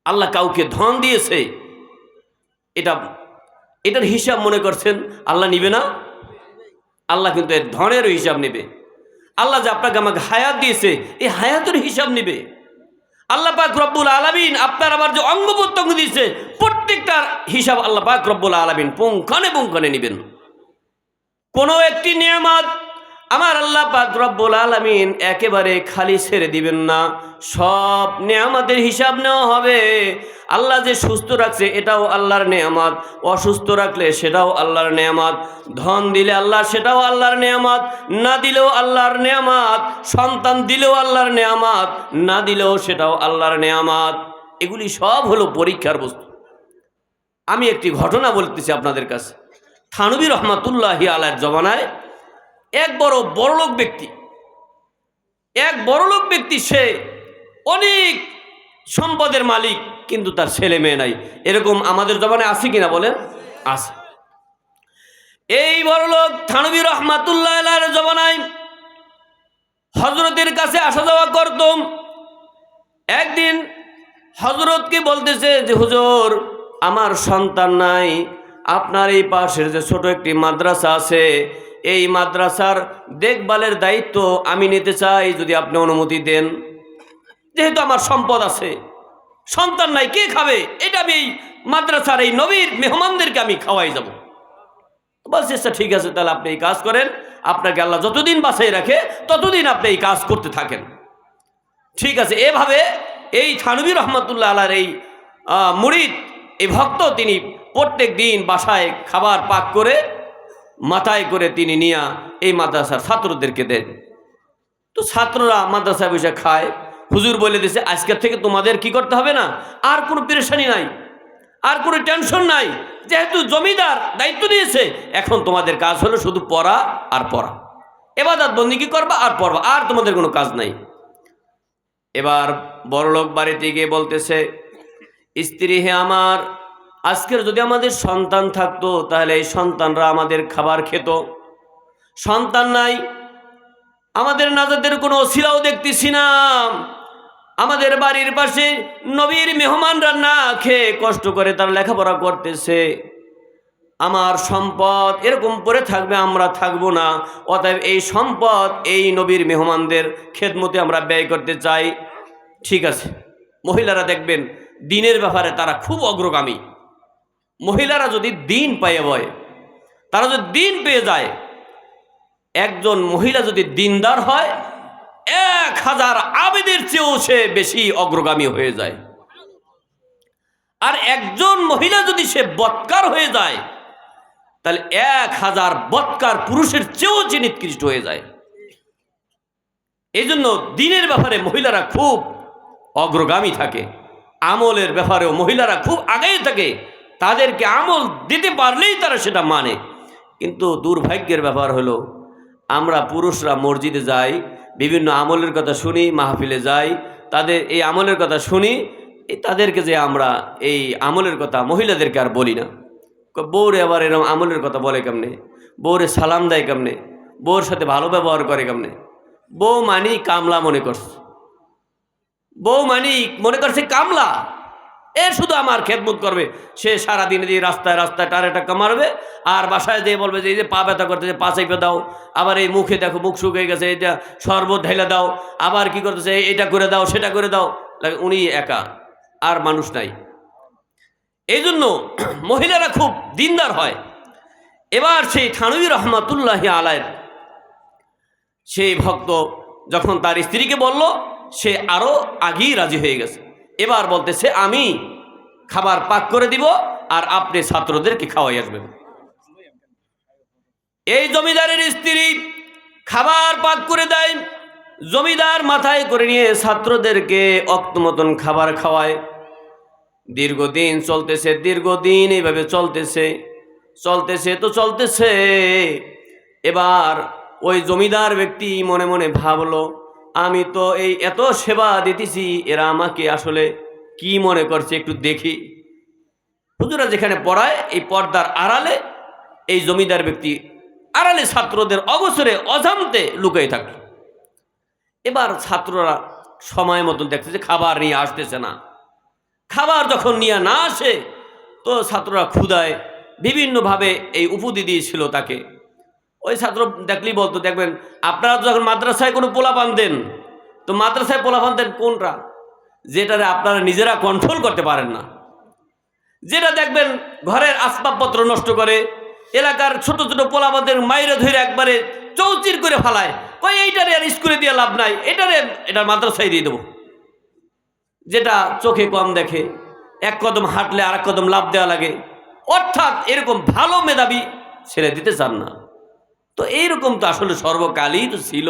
আল্লাহ কাউকে ধন দিয়েছে, এটার হিসাব মনে করছেন আল্লাহ নিবে না? আল্লাহ কিন্তু এর ধনেরও হিসাব নেবে। আল্লাহ যে আপনাকে আমাকে হায়াত দিয়েছে, এই হায়াতের হিসাব নেবে। আল্লাহ পাক রব্বুল আলামিন আপনার আমার যে অঙ্গ প্রত্যঙ্গ দিয়েছে, প্রত্যেকটার হিসাব আল্লাহ পাক রব্বুল আলামিন পুঙ্খানে নেবেন। কোনো একটি নিয়ামত আমার আল্লাহ পাক রব্বুল আলামিন একেবারে খালি ছেড়ে দিবেন না, সব নিয়ামতের হিসাব নেওয়া হবে। আল্লাহ যে সুস্থ রাখছে এটাও আল্লাহর নিয়ামত, অসুস্থ রাখলে সেটাও আল্লাহর নিয়ামত, ধন দিলে আল্লাহ সেটাও আল্লাহর নিয়ামত, না দিলেও আল্লাহর নিয়ামত, সন্তান দিলেও আল্লাহর নিয়ামত, না দিলেও সেটাও আল্লাহর নিয়ামত। এগুলি সব হলো পরীক্ষার বস্তু। আমি একটি ঘটনা বলতেছি আপনাদের কাছে। থানভী রহমাতুল্লাহি আলাইহির জমানায় এক বড়লোক ব্যক্তি, সে অনেক সম্পদের মালিক, কিন্তু তার ছেলে মেয়ে নাই। এরকম আমাদের জমানায় আছে কিনা বলেন? আছে। এই বড়লোক থানভী রহমাতুল্লাহ আলাইহির জমানায় হযরতের কাছে আসা যাওয়া করত। একদিন হযরতকে বলতেছে যে হুজুর, আমার সন্তান নাই, আপনার এই পাশের যে ছোট একটি মাদ্রাসা আছে, এই মাদ্রাসার দেখভালের দায়িত্ব আমি নিতে চাই, যদি আপনি অনুমতি দেন। যেহেতু আমার সম্পদ আছে, সন্তান নাই, কে খাবে, এটা আমি এই মাদ্রাসার এই নবীর মেহমানদেরকে আমি খাওয়াই যাব। বলছে আচ্ছা ঠিক আছে, তাহলে আপনি এই কাজ করেন, আপনাকে আল্লাহ যতদিন বাঁচাই রাখে ততদিন আপনি এই কাজ করতে থাকেন। ঠিক আছে। এভাবে এই থানভী রহমাতুল্লাহ আলাইহির এই মুরিদ, এই ভক্ত, তিনি প্রত্যেক দিন বাসায় খাবার পাক করে মাথায় করে তিনি নিয়ে এই মাদ্রাসার ছাত্রদেরকে দেন। তো ছাত্ররা মাদ্রাসায় বসে খায়। হুজুর বলে দিয়েছে আজকের থেকে তোমাদের কি করতে হবে না, আর কোনো পেরেশানি নাই, আর কোনো টেনশন নাই, যেহেতু জমিদার দায়িত্ব দিয়েছে, এখন তোমাদের কাজ হলো শুধু পড়া আর পড়া, ইবাদত বন্দেগী করবা আর পড়বা, আর তোমাদের কোনো কাজ নাই। এবার বড়লোক বাড়িতে গিয়ে বলতেছে, স্ত্রী হে আমার, আজকের যদি আমাদের সন্তান থাকতো তাহলে এই সন্তানরা আমাদের খাবার খেত। সন্তান নাই, আমাদের নাজাতের কোনো ওসিলাও দেখতেছি না। আমাদের বাড়ির পাশে নবীর মেহমানরা না খেয়ে কষ্ট করে তারা লেখাপড়া করতেছে। আমার সম্পদ এরকম পড়ে থাকবে, আমরা থাকবো না। অতএব এই সম্পদ এই নবীর মেহমানদের খেদমতে আমরা ব্যয় করতে চাই। ঠিক আছে। মহিলারা দেখবেন দিনের ব্যাপারে তারা খুব অগ্রগামী। মহিলারা যদি দিন পায়ে বয়, তারা যদি দিন পেয়ে যায়, একজন মহিলা যদি দিনদার হয় 1000 আবেদের চেয়েও সে বেশি অগ্রগামী হয়ে যায়। আর একজন মহিলা যদি সে বৎকার হয়ে যায়, তাহলে 1000 বৎকার পুরুষের চেয়েও যে নিকৃষ্ট হয়ে যায়। এই জন্য দিনের ব্যাপারে মহিলারা খুব অগ্রগামী থাকে, আমলের ব্যাপারেও মহিলারা খুব আগেই থাকে। তাদেরকে আমল দিতে পারলেই তারা সেটা মানে। কিন্তু দুর্ভাগ্যের ব্যাপার হলো, আমরা পুরুষরা মসজিদে যাই, বিভিন্ন আমলের কথা শুনি, মাহফিলে যাই, তাদের এই আমলের কথা শুনি, তাদেরকে যে আমরা এই আমলের কথা মহিলাদেরকে আর বলি না। বউরে আবার এরকম আমলের কথা বলে কেমনে, বউরে সালাম দেয় কেমনে, বউর সাথে ভালো ব্যবহার করে কেমনে। বউ মানি কামলা মনে করছে, বউ মানি মনে করছে কামলা, এর শুধু আমার খেদমত করবে। সে সারাদিন দিয়ে রাস্তায় রাস্তায় টারে টাকা মারবে, আর বাসায় দিয়ে বলবে যে এই যে পা ব্যথা করতেছে পা চাইপে দাও, আবার এই মুখে দেখো মুখ শুকিয়ে গেছে, এটা শরবত ঢেলে দাও, আবার কি করতেছে এটা করে দাও সেটা করে দাও। উনি একা, আর মানুষ নাই। এই জন্য মহিলারা খুব দিনদার হয়। এবার সেই থানভী রহমাতুল্লাহ আলাইহির সেই ভক্ত যখন তার স্ত্রীকে বলল, সে আরো আগেই রাজি হয়ে গেছে। এবার বলতেছে, আমি খাবার পাক করে দিব আর আপনি ছাত্রদেরকে খাওয়াই আসবেন। এই জমিদারের স্ত্রী খাবার পাক করে দেয়, জমিদার মাথায় করে নিয়ে ছাত্রদেরকে অক্ত মতন খাবার খাওয়ায়। দীর্ঘদিন চলতেছে, দীর্ঘদিন এইভাবে চলতেছে চলতেছে তো চলতেছে। এবার ওই জমিদার ব্যক্তি মনে মনে ভাবলো, আমি তো এই এত সেবা দিতেছি, এরা আমাকে আসলে কি মনে করছে একটু দেখি। হুজুরা যেখানে পড়ায় এই পর্দার আড়ালে এই জমিদার ব্যক্তি আড়ালে ছাত্রদের অবসরে অজান্তে লুকিয়ে থাকলো। এবার ছাত্ররা সময় মতন দেখছে যে খাবার নিয়ে আসতেছে না। খাবার যখন নিয়ে না আসে, তো ছাত্ররা ক্ষুধায় বিভিন্নভাবে এই উপুদি দিয়েছিল তাকে। ওই ছাত্র দেখলেই বলতো, দেখবেন আপনারা যখন মাদ্রাসায় কোনো পোলাপান দেন, তো মাদ্রাসায় পোলাপান দেন কোনটা, যেটারে আপনারা নিজেরা কন্ট্রোল করতে পারেন না, যেটা দেখবেন ঘরের আসবাবপত্র নষ্ট করে, এলাকার ছোট ছোট পোলাপানদের মাইরে ধরে একবারে চৌচির করে ফেলায়। কই এইটারে আর স্কুলে দিয়ে লাভ নাই, এটা মাদ্রাসায় দিয়ে দেবো। যেটা চোখে কম দেখে, এক কদম হাঁটলে আর এক কদম লাভ দেওয়া লাগে। অর্থাৎ এরকম ভালো মেধাবী ছেলে দিতে চান না। তো এইরকম তো আসলে সর্বকালই তো ছিল।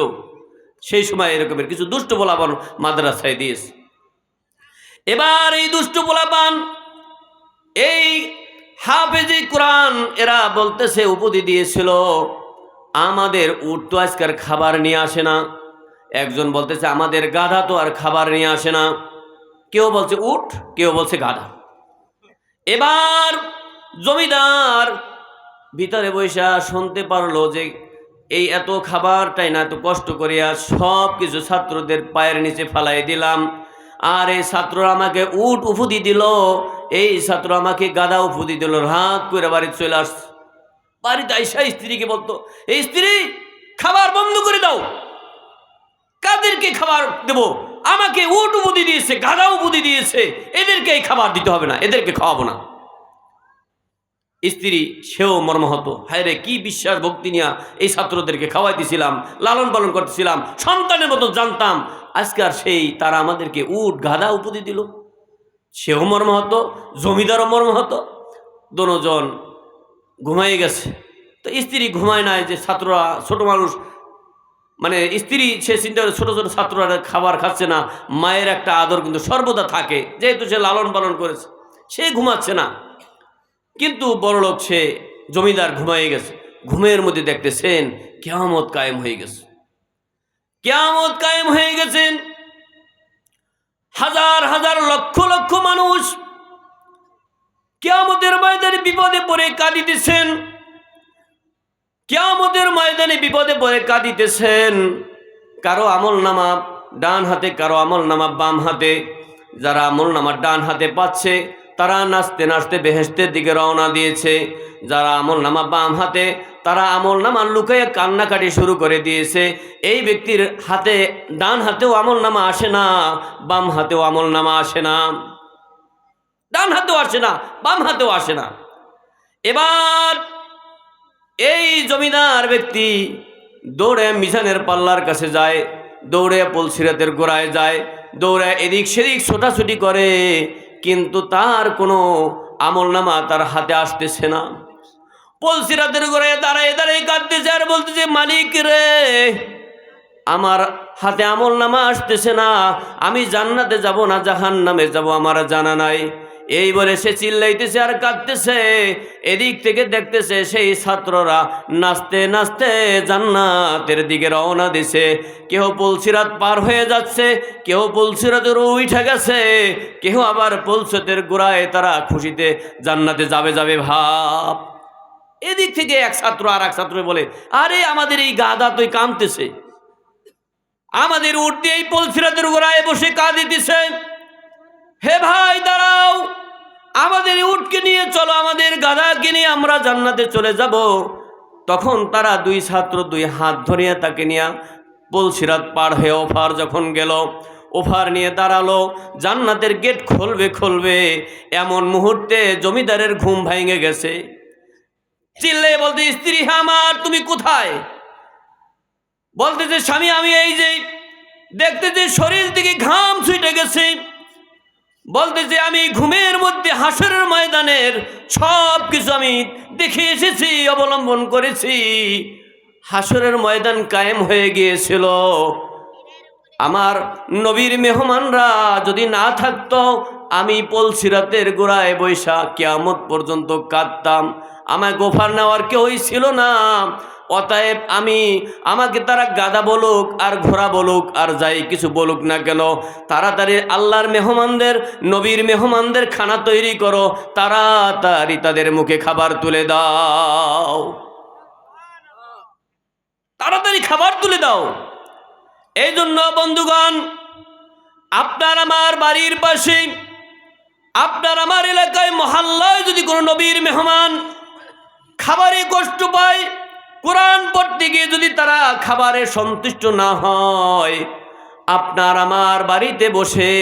সেই সময় এরকমের কিছু দুষ্ট পোলাপান মাদ্রাসায় দিয়েছে। এবার এই দুষ্ট পোলাপান, এই হাফেজি কোরআন, এরা বলতেছে, উপদি দিয়েছিল, আমাদের উট তো আজকাল খাবার নিয়ে আসে না। একজন বলতেছে, আমাদের গাধা তো আর খাবার নিয়ে আসে না। কেউ বলছে উট, কেউ বলছে গাধা। এবার জমিদার ভিতরে বৈশা শুনতে পারলো যে এই এত খাবারটাই না, এত কষ্ট করিয়া সব কিছু ছাত্রদের পায়ের নিচে ফালাই দিলাম, আর এই ছাত্র আমাকে উট উফুদি দিল, এই ছাত্র আমাকে গাধা উফুদি দিল। রাগ করে বাড়িতে চলে আসছে। বাড়িতে আইসা স্ত্রীকে বলতো, এই স্ত্রী খাবার বন্ধ করে দাও, কাদেরকে খাবার দেব? আমাকে উট উপুদি দিয়েছে, গাধা উপুদি দিয়েছে, এদেরকে এই খাবার দিতে হবে না, এদেরকে খাওয়াবো না। স্ত্রী সেও মর্মাহত, হায় রে, কি বিশ্বাস ভক্তি নিয়ে এই ছাত্রদেরকে খাওয়াইতেছিলাম, লালন পালন করতেছিলাম, সন্তানের মতো জানতাম, আজকে আর সেই তারা আমাদেরকে উট গাধা উপুদি দিল। সেও মর্মাহত, জমিদারও মর্মাহত। দোনোজন ঘুমাই গেছে। তো স্ত্রী ঘুমায় নাই যে ছাত্ররা ছোট মানুষ, মানে স্ত্রী সে চিন্তা করে ছোটো ছোটো ছাত্ররা খাবার খাচ্ছে না, মায়ের একটা আদর কিন্তু সর্বদা থাকে, যেহেতু সে লালন পালন করেছে, সে ঘুমাচ্ছে না। কিন্তু বড়লোক সে জমিদার ঘুমাইয়ে গেছে। ঘুমের মধ্যে দেখতেছেন কিয়ামত কায়েম হয়ে গেছে, কিয়ামত কায়েম হয়ে গেছেন। হাজার হাজার লক্ষ লক্ষ মানুষ কিয়ামতের ময়দানে বিপদে পড়ে কাঁদিতেছেন, কিয়ামতের ময়দানে বিপদে পড়ে কাঁদিতেছেন। কারো আমল নামা ডান হাতে, কারো আমল নামা বাম হাতে। যারা আমল নামা ডান হাতে পাচ্ছে তারা নাচতে নাচতে বেহেশতের দিকে রওনা দিয়েছে। যারা আমল নামা বাম হাতে, তারা আমল নামা লুকিয়ে কান্নাকাটি শুরু করে দিয়েছে। এই ব্যক্তির হাতে, ডান হাতেও আমল নামা আসে না, বাম হাতেও আমল নামা আসে না, ডান হাতেও আসে না, বাম হাতেও আসে না। এবার এই জমিদার ব্যক্তি দৌড়ে মিজানের পাল্লার কাছে যায়, দৌড়ে পুলসিরাতের গোড়ায় যায়, দৌড়ে এদিক সেদিক ছোটাছুটি করে, কিন্তু তার কোনো আমল নামা তার হাতে আসতেছে না। পুলসিরাতের গোড়ায় দাঁড়ায় দাঁড়ায় কাঁদতেছে আর বলতেছে, মালিক রে, আমার হাতে আমল নামা আসতেছে না, আমি জান্নাতে যাব না জাহান্নামে যাব আমার জানা নাই। এই বলে সে চিল্লাইতেছে আর কাঁদতেছে। এদিক থেকে দেখতেছে সেই ছাত্ররা নাচতে নাচতে জান্নাতের দিকে রওনা দিছে। কেউ পুলসিরাত পার হয়ে যাচ্ছে, কেউ পুলসিরাতের উঠে গেছে, কেউ আবার পুলসিরাতের গোড়ায় তারা খুশিতে জান্নাতে যাবে যাবে ভাব। এদিক থেকে এক ছাত্র আর এক ছাত্র বলে, আরে আমাদের এই গাদা তুই কামতেছে, আমাদের উঠ দিয়ে এই পুলসিরাতের গোড়ায় বসে কাঁদিতেছে। হে ভাই দাঁড়াও, আমাদের উটকে নিয়ে চলো, আমাদের গাধাকে নিয়ে আমরা জান্নাতে চলে যাব। তখন তারা দুই ছাত্র দুই হাত ধরিয়ে তাকে নিয়ে পুলসিরাত পার হয়ে ওফার যখন গেল, ওফার নিয়ে দাঁড়ালো, জান্নাতের গেট খুলবে খুলবে, এমন মুহূর্তে জমিদারের ঘুম ভেঙে গেছে। চিল্লে বলতে, স্ত্রী আমার তুমি কোথায়? বলতেছে, স্বামী আমি এই যে দেখতে যে শরীর থেকে ঘাম ছুটে গেছে। বলতেছে, আমি ঘুমের মধ্যে হাসরের ময়দানের সব কিছু আমি দেখে এসেছি, অবলম্বন করেছি। হাসরের ময়দান কায়েম হয়ে গিয়েছিল। আমার নবীর মেহমানরা যদি না থাকতো, আমি পুলসিরাতের গোড়ায় বৈশা কিয়ামত পর্যন্ত কাঁদতাম। আমায় গোফার নেওয়ার কেউই ছিল না। অতএব আমাকে তারা গাদা বলুক আর ঘোড়া বলুক আর যাই কিছু বলুক না কেন, তাড়াতাড়ি আল্লাহর মেহমানদের, নবীর মেহমানদের খানা তৈরি করো, তাড়াতাড়ি তাদের মুখে খাবার তুলে দাও, তাড়াতাড়ি খাবার তুলে দাও। এই জন্য বন্ধুগণ, আপনার আমার বাড়ির পাশে, আপনার আমার এলাকায় মহল্লায় যদি কোনো নবীর মেহমান খাবারে কষ্ট পায়, কোরআন পড়তে গিয়ে যদি তারা খাবারে সন্তুষ্ট না হয়, আপনার আমার বাড়িতে বসে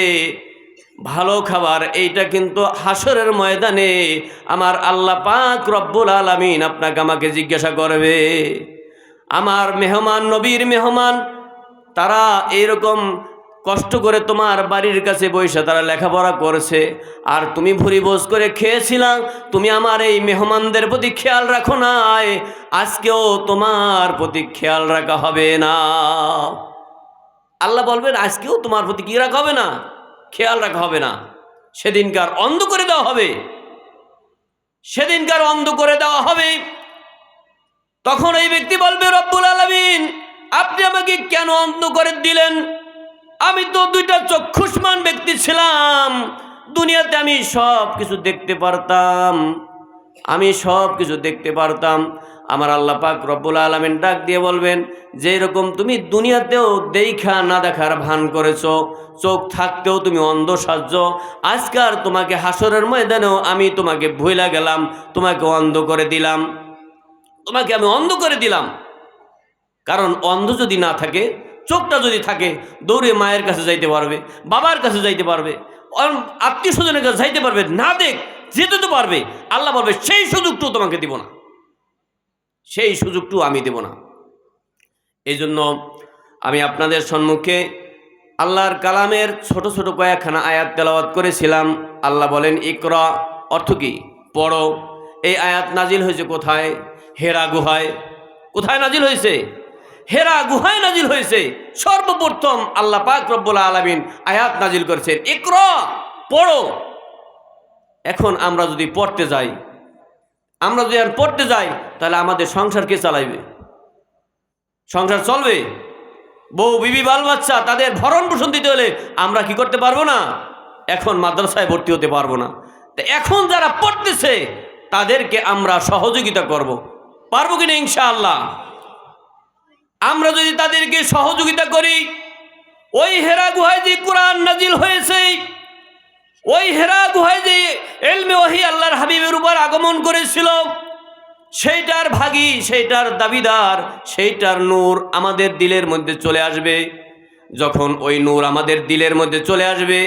ভালো খাবার, এইটা কিন্তু হাসরের ময়দানে আমার আল্লাহ পাক রব্বুল আলামিন আপনাকে আমাকে জিজ্ঞাসা করবে। আমার মেহমান, নবীর মেহমান, তারা এইরকম কষ্ট করে তোমার বাড়ির কাছে বসে তারা লেখাপড়া করেছে, আর তুমি ভুরি বোঝ করে খেয়েছিলাম। তুমি আমার এই মেহমানদের প্রতি খেয়াল রাখো নাই, আজকেও তোমার প্রতি খেয়াল রাখা হবে না। আল্লাহ বলবেন, আজকেও তোমার প্রতি কি রাখা হবে না? খেয়াল রাখা হবে না। সেদিনকার অন্ধ করে দেওয়া হবে, সেদিনকার অন্ধ করে দেওয়া হবে। তখন এই ব্যক্তি বলবে, রব্বুল আলামিন আপনি আমাকে কেন অন্ধ করে দিলেন? আমি তো দুইটা চক্ষুষ্মান ব্যক্তি ছিলাম, দুনিয়াতে আমি সব কিছু দেখতে পারতাম, আমি সব কিছু দেখতে পারতাম। আমার আল্লাহ পাক রব্বুল আলামিন ডাক দিয়ে বলবেন, যে রকম তুমি দুনিয়াতেও দেখা না দেখার ভান করেছো, চোখ থাকতেও তুমি অন্ধ সাজছ, আজকাল তোমাকে হাসরের ময়দানেও আমি তোমাকে ভুইলা গেলাম, তোমাকে অন্ধ করে দিলাম, তোমাকে আমি অন্ধ করে দিলাম। কারণ অন্ধ যদি না থাকে, চোখটা যদি থাকে, দৌড়ে মায়ের কাছে যাইতে পারবে, বাবার কাছে যাইতে পারবে, আত্মীয় স্বজনের কাছে যাইতে পারবে, না দেখ যেতে তো পারবে। আল্লাহ বলবে, সেই সুযোগটু তোমাকে দিব না, সেই সুযোগটু আমি দেব না। এই জন্য আমি আপনাদের সম্মুখে আল্লাহর কালামের ছোট ছোট কয়েকখানা আয়াত তেলাওয়াত করেছিলাম। আল্লাহ বলেন, ইকরা, অর্থ কি? পড়ো। এই আয়াত নাজিল হয়েছে কোথায়? হেরা গুহায়। কোথায় নাজিল হয়েছে? হেরা গুহায় নাজিল হয়েছে। সর্বপ্রথম আল্লাহ পাক রব্বুল আলামিন আয়াত নাজিল করেছেন, ইকরা, পড়ো। এখন আমরা যদি পড়তে যাই, তাহলে আমাদের সংসার কে চালাইবে? সংসার চলবে? বউ বিবি বাল বাচ্চা তাদের ভরণ পোষণ দিতে হলে আমরা কি করতে পারবো না? এখন মাদ্রাসায় ভর্তি হতে পারবো না। তো এখন যারা পড়তেছে তাদেরকে আমরা সহযোগিতা করব, পারবো কিনা ইনশাআল্লাহ? আমরা যদি তাদেরকে সহযোগিতা করি, ওই হেরা গুহায় যে কোরআন নাজিল হয়েছে, ওই হেরা গুহায় যে ইলমে ওহী আল্লাহর হাবিবের উপর আগমন করেছিল, সেইটার ভাগী, সেইটার দাবিদার, সেইটার নূর আমাদের দিলের মধ্যে চলে আসবে। যখন ওই নূর আমাদের দিলের মধ্যে চলে আসবে,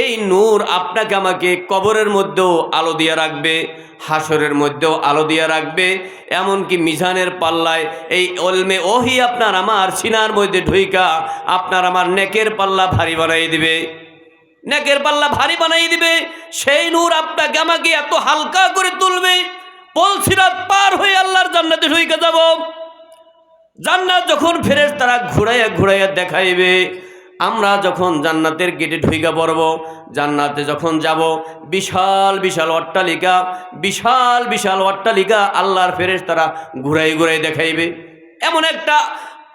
এই নূর আপনাকে আমাকে কবরের মধ্যেও আলো দিয়ে রাখবে, হাসরের মধ্যেও আলো দিয়ে রাখবে, এমনকি মিজানের পাল্লায় এই ইলমে ওহী আপনার আমার সিনার মধ্যে ঢুইকা আপনার আমার নেকের পাল্লা ভারী বানাই দিবে, নেকের পাল্লা ভারী বানাই দিবে। সেই নূর আপনাকে আমাকে এত হালকা করে তুলবে, পলসিরাত পার হয়ে আল্লাহর জান্নাতে ঢুইকা যাব। জান্নাত যখন ফেরেশতারা ঘুরাইয়া ঘুরাইয়া দেখাইবে, আমরা যখন জান্নাতের গেটে ঢুইকা পড়ব, জান্নাতে যখন যাব, বিশাল বিশাল অট্টালিকা, বিশাল বিশাল অট্টালিকা আল্লাহর ফেরেশতারা ঘুরাই ঘুরাই দেখাইবে।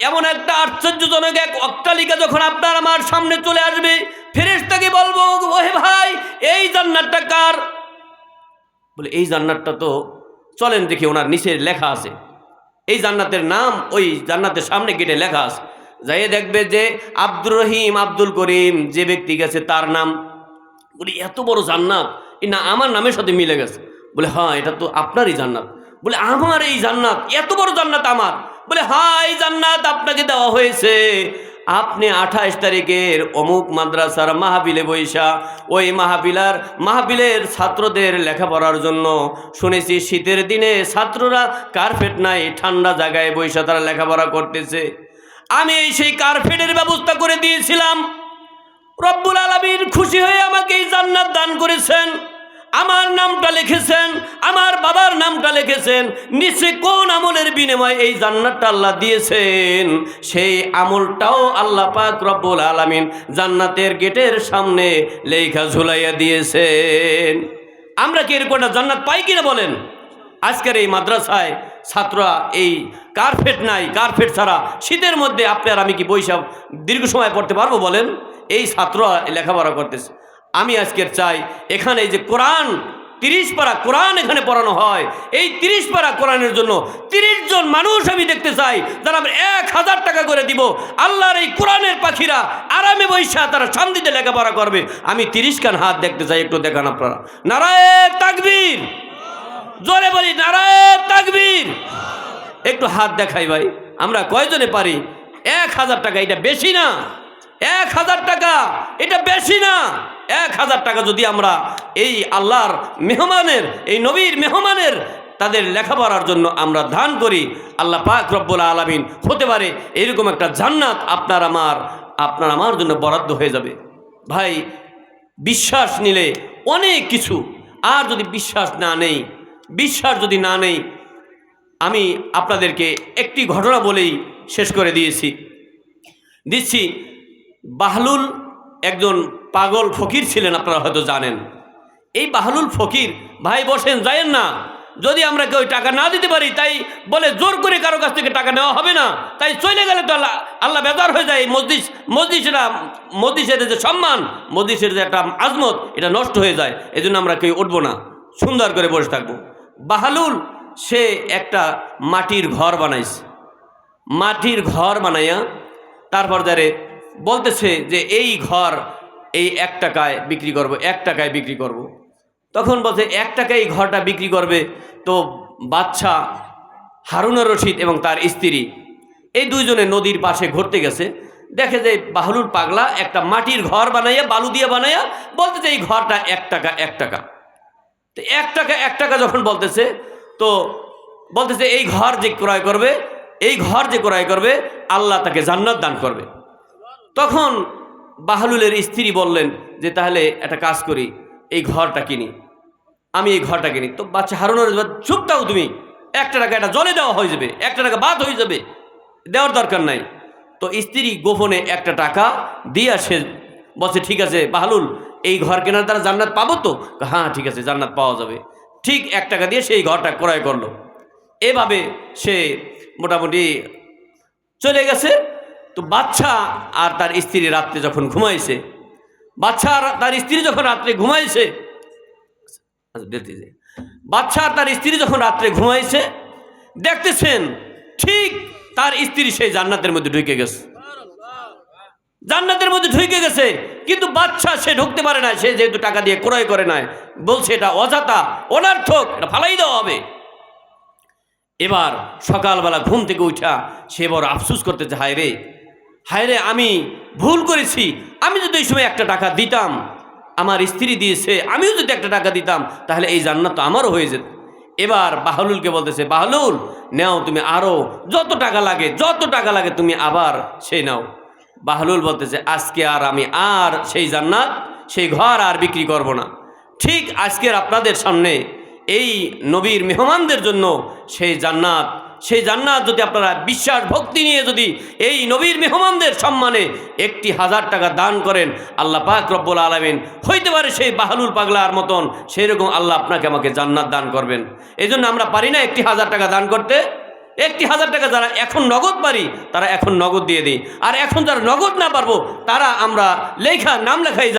এমন একটা আশ্চর্যজনক এক অট্টালিকা যখন আপনার আমার সামনে চলে আসবে, ফেরেশতাকে বলবো, ওহে ভাই এই জান্নাতটা কার? বলে এই জান্নাতটা তো, চলেন দেখি ওনার নিচে লেখা আছে, এই জান্নাতের নাম ওই জান্নাতের সামনে গেটে লেখা আছে। যাই দেখবে যে আব্দুর রহিম, আব্দুল করিম যে ব্যক্তি গেছে তার নাম। বলি এত বড় জান্নাত, এই না আমার নামের সাথে মিলে গেছে। বলে হ্যাঁ এটা তো আপনারই জান্নাত। বলে আমার এই জান্নাত, এত বড় জান্নাত আমার? বলে হ্যাঁ এই জান্নাত আপনাকে দেওয়া হয়েছে। আপনি 28 তারিখের অমুক মাদ্রাসার মাহফিলে বৈশা, ওই মাহফিলের ছাত্রদের লেখাপড়ার জন্য শুনেছি শীতের দিনে ছাত্ররা কার্পেট নাই, ঠান্ডা জায়গায় বৈশা তারা লেখাপড়া করতেছে। আমি সেই কার্পেটের ব্যবস্থা করে দিয়েছিলাম। রব্বুল আলামিন খুশি হয়ে আমাকে এই জান্নাত দান করেছেন। আমার নামটা লিখেছেন, আমার বাবার নামটা লিখেছেন, নিচে কোন আমলের বিনিময়ে এই জান্নাতটা আল্লাহ দিয়েছেন, সেই আমলটাও আল্লাহ পাক রব্বুল আলামিন জান্নাতের গেটের সামনে লেখা ঝুলাইয়া দিয়েছেন। আমরা কি এরকম একটা জান্নাত পাই কিনা বলেন? আজকের এই মাদ্রাসায় ছাত্ররা এই কার্পেট নাই, কার্পেট ছাড়া শীতের মধ্যে আপনার আমি কি বৈশাখ দীর্ঘ সময় পড়তে পারবো বলেন? এই ছাত্ররা লেখাপড়া করতেছে। আমি আজকের চাই এখানে এই যে কোরআন 30 পারা কোরআন এখানে পড়ানো হয়, এই 30 পারা কোরআনের জন্য 30 জন মানুষ আমি দেখতে চাই, যারা আমি 1000 টাকা করে দিব। আল্লাহর এই কোরআনের পাখিরা আরামে বৈশা তারা শান্তিতে লেখাপড়া করবে। আমি 30 খান হাত দেখতে চাই, একটু দেখান আপনারা। নারায়ে তাকবীর, জোরে বলি নারায়ে তাকবীর। একটু হাত দেখাই ভাই, আমরা কয়জনে পারি? 1000 টাকা, এটা বেশি না? 1000 টাকা এটা বেশি না? 1000 টাকা যদি আমরা এই আল্লাহর মেহমানের, এই নবীর মেহমানের তাদের লেখাপড়ার জন্য আমরা দান করি, আল্লাহ পাক রব্বুল আলামিন হতে পারে এরকম একটা জান্নাত আপনার আমার জন্য বরাদ্দ হয়ে যাবে। ভাই বিশ্বাস নিলে অনেক কিছু, আর যদি বিশ্বাস যদি না নেই, আমি আপনাদেরকে একটি ঘটনা বলেই শেষ করে দিচ্ছি। বাহলুল একজন পাগল ফকির ছিলেন, আপনারা হয়তো জানেন। এই বাহলুল ফকির, ভাই বসেন, যায়েন না। যদি আমরা কেউ টাকা না দিতে পারি, তাই বলে জোর করে কারো কাছ থেকে টাকা নেওয়া হবে না, তাই চলে গেলে তো আল্লাহ বেজার হয়ে যায়। মসজিদের যে সম্মান, মসজিদের যে একটা আজমত, এটা নষ্ট হয়ে যায়। এই জন্য আমরা কেউ উঠবো না, সুন্দর করে বসে থাকবো। বাহলুল সে একটা মাটির ঘর বানাইছে। মাটির ঘর বানাইয়া তারপর যারে বলতেছে যে এই ঘর এই 1 টাকায় বিক্রি করব, 1 টাকায় বিক্রি করব। তখন বলছে 1 টাকায় এই ঘরটা বিক্রি করবে। তো বাদশা হারুনুর রশিদ এবং তার স্ত্রী এই দুইজনে নদীর পাশে ঘুরতে গেছে। দেখে যে বাহলুল পাগলা একটা মাটির ঘর বানাইয়া, বালু দিয়ে বানাইয়া বলতেছে এই ঘরটা 1 টাকা, 1 টাকা। তো 1 টাকা 1 টাকা যখন বলতেছে, তো বলতেছে এই ঘর যে ক্রয় করবে আল্লাহ তাকে জান্নাত দান করবে। তখন বাহলুলের স্ত্রী বললেন যে তাহলে একটা কাজ করি, এই ঘরটা কিনি, আমি এই ঘরটা কিনি। তো বাচ্চা হারুনুর রশিদ, চুপ দাও তুমি, 1 টাকা এটা জলে দেওয়া হয়ে যাবে, 1 টাকা বাদ হয়ে যাবে, দেওয়ার দরকার নাই। তো স্ত্রী গোপনে 1 টাকা দিয়ে সে বলছে ঠিক আছে বাহলুল, এই ঘর কেনার দ্বারা জান্নাত পাবো তো? হ্যাঁ ঠিক আছে, জান্নাত পাওয়া যাবে। ঠিক 1 টাকা দিয়ে সেই ঘরটা ক্রয় করলো। এভাবে সে মোটামুটি চলে গেছে। তো বাচ্চা আর তার স্ত্রী রাত্রে যখন ঘুমাইছে, বাচ্চা আর তার স্ত্রী যখন রাত্রে ঘুমাইছে, বাচ্চা আর তার স্ত্রী যখন রাত্রে ঘুমাইছে, দেখতেছেন ঠিক তার স্ত্রী সেই জান্নাতের মধ্যে ঢুকে গেছে, জান্নাতের মধ্যে ঢুকে গেছে। কিন্তু বাচ্চা সে ঢুকতে পারে না, সে যেহেতু টাকা দিয়ে ক্রয় করে নাই, বলছে এটা অযথা, অনার্থক, এটা ফালাই দেওয়া হবে। এবার সকালবেলা ঘুম থেকে উঠা সে বড় আফসোস করতেছে, হায় রে আমি ভুল করেছি, আমি যদি এই সময় একটা টাকা দিতাম, আমার স্ত্রী দিয়েছে, আমিও যদি একটা টাকা দিতাম তাহলে এই জান্নাত তো আমারও হয়ে যেত। এবার বাহলুলকে বলতেছে, বাহলুল নাও তুমি আরো যত টাকা লাগে তুমি আবার সেই নাও। বাহলুল বলতেছে, আজকে আর আমি আর সেই জান্নাত, সেই ঘর আর বিক্রি করব না। ঠিক আজকের আপনাদের সামনে এই নবীর মেহমানদের জন্য সেই জান্নাত যদি আপনারা বিশ্বাস ভক্তি নিয়ে যদি এই নবীর মেহমানদের সম্মানে 1000 টাকা দান করেন, আল্লাহ পাক রব্বুল আলামিন হইতে পারে সেই বাহলুল পাগলার মতন সেই রকম আল্লাহ আপনাকে আমাকে জান্নাত দান করবেন। এই জন্য আমরা পারি না 1000 টাকা দান করতে। 1000 টাকা যারা এখন নগদ পারি তারা এখন নগদ দিয়ে দিই, আর এখন যারা নগদ না পারবো তারা আমরা নাম লেখাই